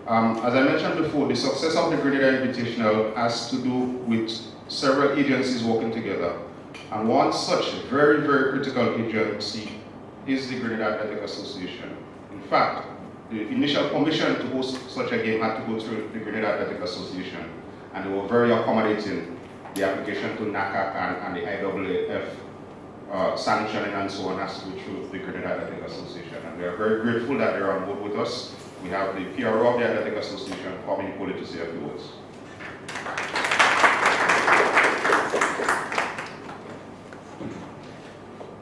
As I mentioned before, the success of the Grenada Invitational has to do with several agencies working together. And one such very, very critical agency is the Grenada Athletic Association. In fact, the initial permission to host such a game had to go through the Grenada Athletic Association, and they were very accommodating the application to NACAC and the IAAF sanctioning and so on has to go through the Grenada Athletic Association. And we are very grateful that they're on board with us. We have the PRO of the Athletic Association, Kwame Hypolite, to say a few words.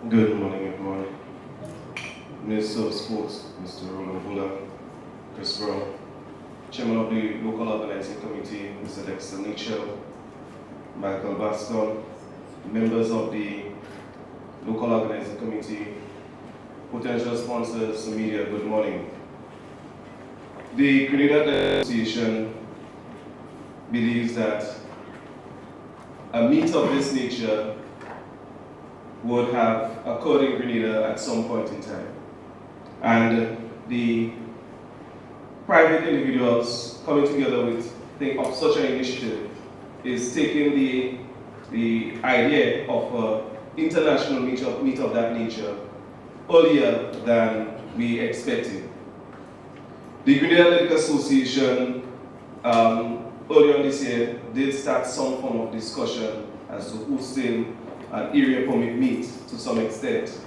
Good morning, everyone. Minister of Sports, Mr. Local Chris Brown, Chairman of the Local Organising Committee, Mr. Dexter Mitchell, Michael Bascom, members of the Local Organising Committee, potential sponsors, the media, good morning. The Grenada Association believes that a meet of this nature would have occurred in Grenada at some point in time. And the private individuals coming together with think of such an initiative is taking the idea of an international meet of that nature earlier than we expected. The Grenada Athletic Association earlier this year did start some form of discussion as to hosting an area permit meet to some extent.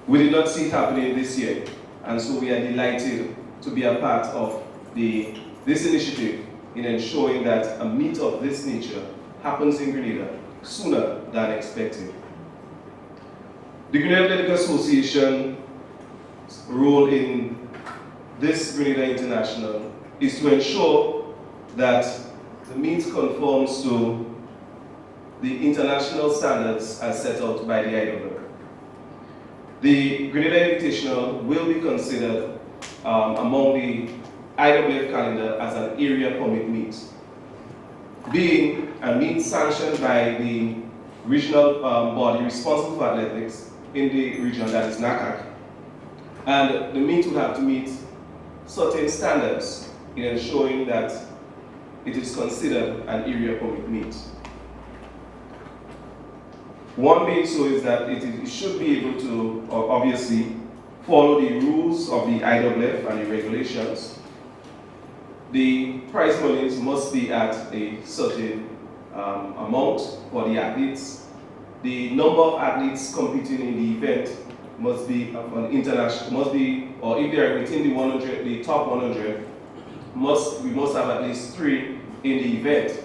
We did not see it happening this year, and so we are delighted to be a part of this initiative in ensuring that a meet of this nature happens in Grenada sooner than expected. The Grenada Athletic Association's role in this Grenada International is to ensure that the meet conforms to the international standards as set out by the IAAF. The Grenada Invitational will be considered among the IAAF calendar as an area permit meet, being a meet sanctioned by the regional body responsible for athletics in the region, that is NACAC. And the meet will have to meet certain standards in ensuring that it is considered an area permit meet. One being so is that it should be able to obviously follow the rules of the IAAF and the regulations. The prize monies must be at a certain amount for the athletes. The number of athletes competing in the event must be an international, or if they are within the 100, the top 100, we must have at least 3 in the event.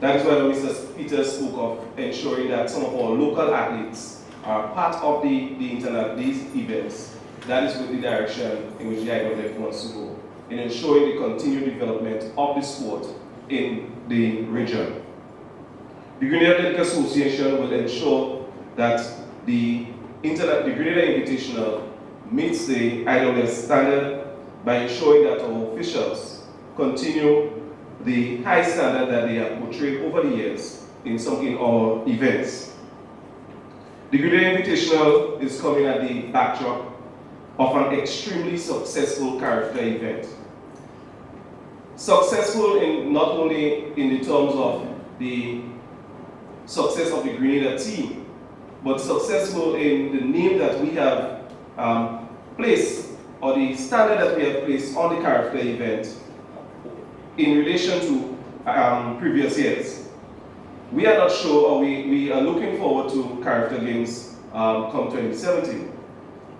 That is why Mr. Peter spoke of ensuring that some of our local athletes are part of these events. That is with the direction in which the IAAF wants to go, in ensuring the continued development of the sport in the region. The Grenada Athletic Association will ensure that the Grenada Invitational meets the IAAF standard by ensuring that our officials continue the high standard that they have portrayed over the years in our events. The Grenada Invitational is coming at the backdrop of an extremely successful character event. Successful not only in the terms of the success of the Grenada team, but successful in the name that we have placed, or the standard that we have placed on the character event in relation to previous years. We are not sure, or we are looking forward to character games come 2017.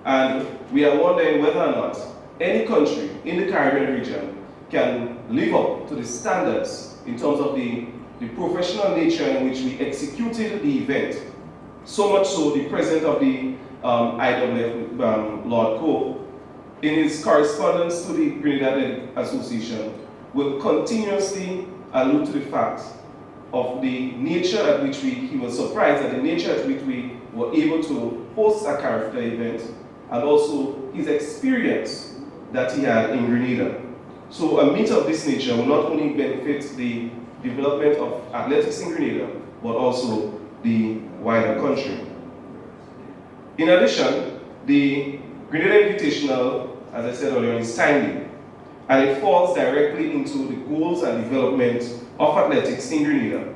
And we are wondering whether or not any country in the Caribbean region can live up to the standards in terms of the professional nature in which we executed the event. So much so, the president of the IAAF, Lord Coe, in his correspondence to the Grenada Association, will continuously allude to the fact of the nature at which he was surprised at the nature at which we were able to host a character event, and also his experience that he had in Grenada. So a meet of this nature will not only benefit the development of athletics in Grenada, but also the wider country. In addition, the Grenada Invitational, as I said earlier, is timely. and it falls directly into the goals and development of athletics in Grenada.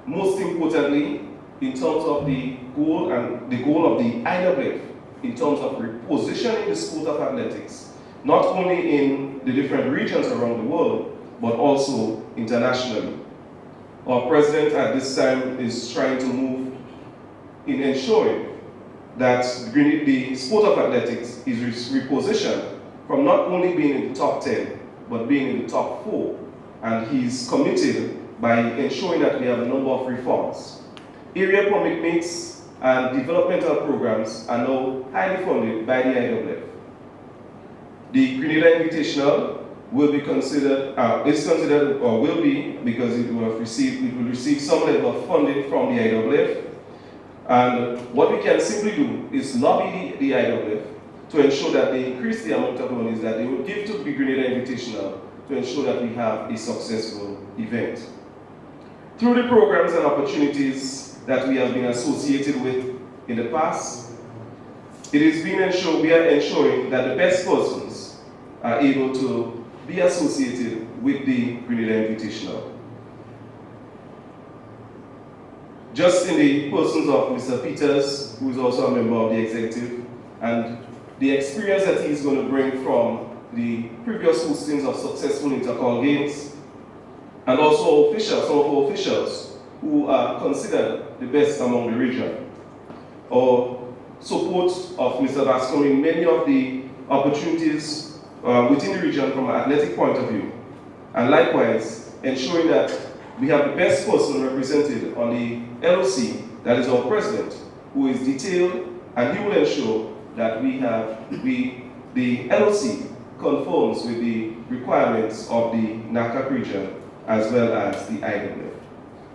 Most importantly, in terms of the goal of the IWF, in terms of repositioning the sport of athletics, not only in the different regions around the world, but also internationally. Our president at this time is trying to move in ensuring that the sport of athletics is repositioned from not only being in the top 10, but being in the top 4. And he's committed by ensuring that we have a number of reforms. Area permit meets and developmental programs are now highly funded by the IWF. The Grenada Invitational will be considered, will be, because it will receive some level of funding from the IWF. And what we can simply do is lobby the IWF to ensure that they increase the amount of monies that they will give to the Grenada Invitational to ensure that we have a successful event. Through the programs and opportunities that we have been associated with in the past, we are ensuring that the best persons are able to be associated with the Grenada Invitational. Just in the persons of Mr. Peters, who is also a member of the executive, and the experience that he's going to bring from the previous hostings of successful intercall games, and also some of our officials who are considered the best among the region. Our support of Mr. Bascom in many of the opportunities within the region from an athletic point of view, and likewise ensuring that we have the best person represented on the LOC, that is our president, who is detailed, and he will ensure that the LOC conforms with the requirements of the NACAC region as well as the IWF.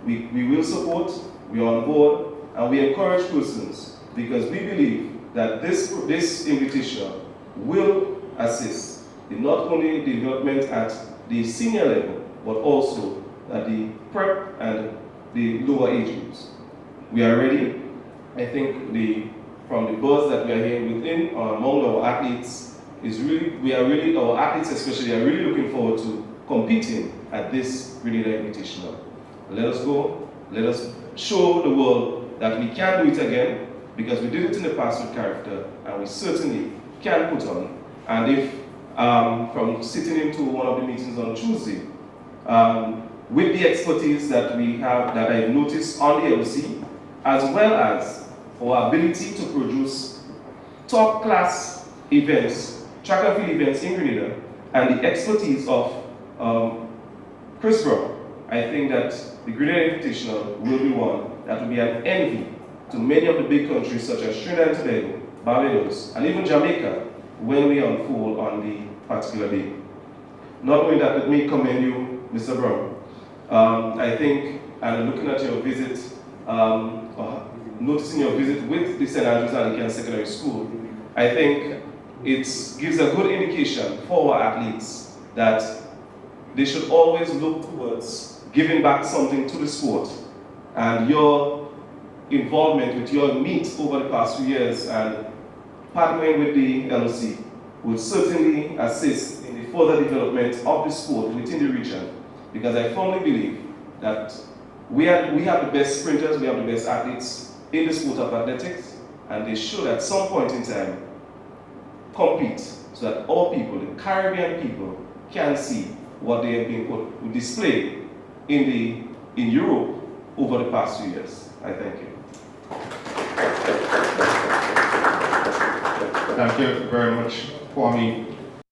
We will support, we are on board, and we encourage persons because we believe that this invitation will assist in not only the development at the senior level, but also at the prep and the lower age groups. We are ready. I think from the buzz that we are hearing within among our athletes our athletes especially are really looking forward to competing at this Grenada Invitational. Let us go, let us show the world that we can do it again, because we did it in the past with character, and we certainly can put on. And if, from sitting into one of the meetings on Tuesday, with the expertise that we have, that I noticed on the LOC, as well as our ability to produce top class events, track and field events in Grenada, and the expertise of Chris Brown, I think that the Grenada Invitational will be one that will be an envy to many of the big countries such as Trinidad and Tobago, Barbados, and even Jamaica when we unfold on the particular day. Not only that, let me commend you, Mr. Brown. I think, and looking at your visit, noticing your visit with the St. Andrews Anglican Secondary School, I think it gives a good indication for our athletes that they should always look towards giving back something to the sport. And your involvement with your meet over the past few years and partnering with the LOC will certainly assist in the further development of the sport within the region, because I firmly believe that we have the best sprinters, we have the best athletes in the sport of athletics, and they should at some point in time compete so that all people, the Caribbean people, can see what they have been displayed in Europe over the past few years. I thank you. Thank you very much, Kwame.